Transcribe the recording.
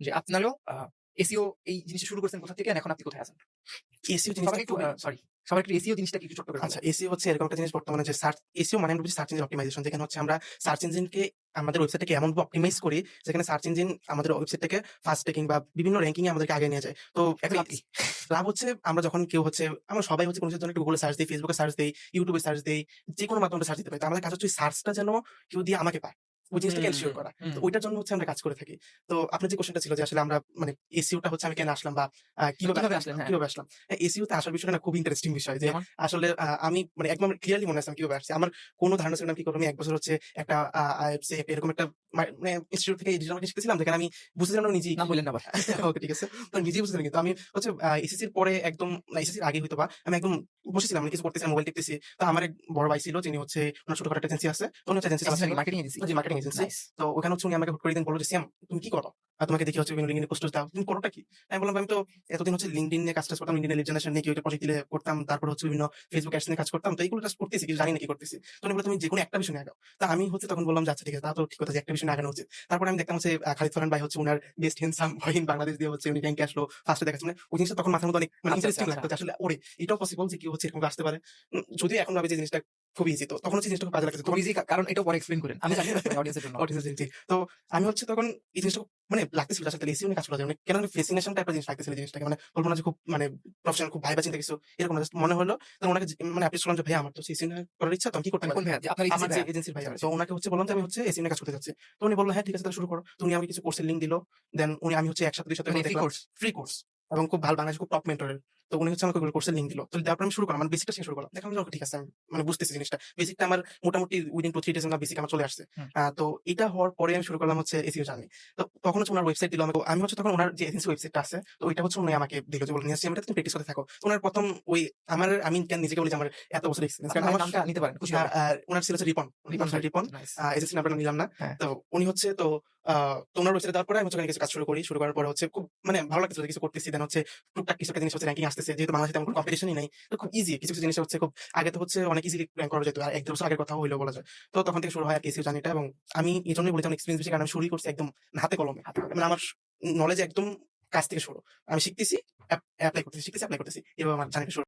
যে আপনারও এসইও এই জিনিসটা শুরু করছেন কোথা থেকে? আর এখন আপনি কোথায় আছেন? এসইও জিনিসটা সবাইকে একটু খুবই সরি, সবাই একটু এসইও জিনিসটাকে একটু ছোট্ট করে আচ্ছা, বলেন। এসইও হচ্ছে এরকম একটা জিনিস বর্তমানে যে এসইও মানে আমরা বুঝি সার্চ ইঞ্জিন অপ্টিমাইজেশন, যেখানে হচ্ছে আমরা সার্চ ইঞ্জিনকে আমাদের ওয়েবসাইটটাকে এমনভাবে অপ্টিমাইজ করি যেখানে সার্চ ইঞ্জিন আমাদের ওয়েবসাইটটাকে ফার্স্ট টেকিং বা বিভিন্ন র‍্যাংকিং এ আমাদেরকে আগে নিয়ে যায়। তো এতে লাভ কি? লাভ হচ্ছে আমরা যখন কেউ হচ্ছে আমরা সবাই হচ্ছে কোনো কিছুর জন্য একটু গুগলে সার্চ দেই, ফেসবুকে সার্চ দেই, ইউটিউবে সার্চ দেই, যেকোনো মাধ্যমে সার্চ দিতে পারি। তো আমাদের কাজ হচ্ছে ওই সার্চটা যেন কেউ দিয়ে আমাকে পায়। ওই জিনিসটাকে হুম, এনশিওর করা। হুম। তো ওইটার জন্য হচ্ছে আমরা কাজ করে থাকি। তো আপনার যে কোয়েশ্চেনটা ছিল যে আসলে আমরা মানে এসইও টা হচ্ছে আমি কেন আসলাম বা কিভাবে আসলেন? হ্যাঁ, কিভাবে আসলাম? এসইও তে আসার বিষয়টা না খুবই ইন্টারেস্টিং বিষয় যে যেমন? আসলে আমি মানে একদম ক্লিয়ারলি মনে আছে আমি কিভাবে আসছি। আমার কোন ধারণা ছিল না কি করব। আমি ১ বছর হচ্ছে একটা আইএফসি এরকম একটা মানে ইনস্টিটিউট থেকে ডিজিটাল মার্কেটিং শিখতেছিলাম, যেখানে আমি বুঝতেছিলাম না নিজেই নাম বললেন না আবার। ওকে, ঠিক আছে। তো আমি নিজেই বুঝতেছিলাম, কিন্তু আমি হচ্ছে এসএসসির পরে একদম না, এসএসসির আগে হয়তোবা আমি একদম বসেছিলাম, মানে কিছু করতেছিলাম, মোবাইল টিপতেছি। তো আমার এক বড় ভাই ছিল, যিনি হচ্ছে উনার ছোটখাটো একটা এজেন্সি আছে। তো উনি হচ্ছে এজেন্সি এসেছেন চালাচ্ছিল। Marketing agency? জি, মার্কেটিং এজেন্সি। নাইস। তো ওখানে হচ্ছে উনি আমাকে হুট করে একদিন বলল যে, "সিয়াম, তুমি কি করো? তোমাকে দেখি হচ্ছে বিভিন্ন LinkedIn এ পোস্ট দাও। তুমি করোটা কি?" আমি বললাম, "আমি তো এতদিন হচ্ছে LinkedIn নিয়ে কাজ-টাজ করতাম। LinkedIn এর লিড জেনারেশন নিয়ে কেউ একটা প্রজেক্ট দিলে করতাম। তারপর হচ্ছে বিভিন্ন Facebook অ্যাডস নিয়ে কাজ করতাম। তো এগুলো জাস্ট করতেছি, কিছু জানি না কি করতেছি।" তো উনি বলল, "তুমি যেকোনো একটা বিষয় নিয়ে আগাও।" তো আমি হচ্ছে তখন বললাম যে, "আচ্ছা, ঠিক আছে। তা তো ঠিক কথা যে একটা বিষয় নিয়ে আগানো উচিত।" তারপরে আমি দেখতাম হচ্ছে খালিদ ফারহান ভাই হচ্ছে উনার best handsome boy in Bangladesh দিয়ে হচ্ছে উনি র‍্যাংকে আসলো, ফার্স্ট এ দেখাচ্ছে। মানে ওই জিনিসটা তখন মাথার মধ্যে অনেক মানে আচ্ছা, আচ্ছা, ইন্টারেস্টিং আচ্ছা। লাগতো যে আসলে ওরে এটাও পসিবল যে কেউ হচ্ছে এরকম আসতে পারে। যদিও এখন ভাবি যে জিনিসটা খুব ইজি। তো তখন হচ্ছে জিনিসটা খুব কাজে লাগতেছে। খুব তখন ইজি কারণ এটাও পরে এক্সপ্লেইন করেন। আমি জানি মানে অডিয়েন্স এর জন্য। অটিজম, জি। তো আমি হচ্ছে তখন এই জিনিসটা মানে লাগতেছিল যে আসলে এসইও নিয়ে কাজ করা যায়। মানে কেন ফ্যাসিনেশন টাইপের জিনিস লাগতেছিল এই জিনিসটাকে। মানে বলব না যে খুব মানে প্রফেশনাল, খুব ভাইবা চিন্তা কিছু এরকম না। জাস্ট মনে হলো। তো উনাকে মানে অ্যাপ্রোচ করলাম যে, "ভাইয়া, আমার তো এসইও নিয়ে করার ইচ্ছা। তো আমি কি করতে মানে পারি?" কোন ভাইয়া? যে আপনার আমার এজেন্সির যে ভাইয়া? এজেন্সির বুঝতে ভাইয়া। তো পেরেছি। উনাকে হচ্ছে বললাম যে, "আমি হচ্ছে এসইও নিয়ে কাজ করতে চাচ্ছি।" তো উনি বলল, "হ্যাঁ, ঠিক আছে, তাহলে শুরু করো।" তো উনি আমাকে কিছু কোর্সের লিংক দিল। দেন আমি হচ্ছে ১ সপ্তাহ ২ সপ্তাহের মানে মধ্যে ফ্রি দেখলাম কোর্স? ফ্রি কোর্স এবং খুব ভালো বাংলাদেশের খুব টপ মেন্টরের। তো উনি হচ্ছে আমাকে ওগুলো কোর্সের লিংক দিল। তো দেওয়ার পর আমি শুরু করলাম। মানে বেসিকটা থেকে শুরু করলাম। দেখলাম যে ওকে, ঠিক আছে, আমি মানে বুঝতেছি জিনিসটা। বেসিকটা আমার মোটামুটি উইদিন 2-3 ডেজ এর মধ্যে বেসিক আমার চলে আসছে। হুম। তো এটা হওয়ার পরে আমি শুরু করলাম হচ্ছে এসইও জার্নি। তো তখন হচ্ছে উনার ওয়েবসাইট দিল আমাকে। আমি হচ্ছে তখন উনার যে এজেন্সি ওয়েবসাইটটা আছে, তো ওইটা হচ্ছে উনি আমাকে দিল যে, বলল, "নিয়াজ, এটাতে তুমি প্র্যাকটিস করতে থাকো।" তো উনার ১ম ওই আমি কেন নিজেকে বলি যে আমার এত বছর এক্সপেরিয়েন্স। আপনার কারণ ভাইয়ের আমার নামটা নিতে পারেন, খুশি হবে। উনার ছিল হচ্ছে রিপন। রিপন ভাই। রিপন। নাইস। এজেন্সির নামটা নিলাম না। হ্যাঁ। তো উনি হচ্ছে আ তো উনার ওয়েবসাইটে দেওয়ার পরে আমি হচ্ছে ওখানে কিছু কাজ শুরু করি। শুরু করার পরে হচ্ছে খুব মানে ভালো লাগতেছিল যে কিছু করতেছি। দেন হচ্ছে টুকটাক কিছু একটা জিনিস হচ্ছে র‍্যাংকিং আসতেছে। যেহেতু বাংলাদেশে তেমন কোনো কম্পিটিশনই নাই। তো খুব ইজি কিছু জিনিস হচ্ছে খুব আগে তো হচ্ছে অনেক ইজিলি র‍্যাংক করা যেত। আর ১-১.৫ বছর আগের কথা হইলেও বলা যায়। তো তখন থেকে শুরু হয় আরকি এসইও জার্নিটা, এবং আমি এজন্যই বলি যে আমার এক্সপেরিয়েন্স বেশি, কারণ আমি শুরুই করছি একদম হাতে কলমে। হাতে কলমে। মানে আমার নলেজ একদম কাজ থেকে শুরু। আমি শিখতেছি, এপ্লাই করতেছি, শিখতেছি, এপ্লাই করতেছি। এভাবে আমার জার্নিটা শুরু।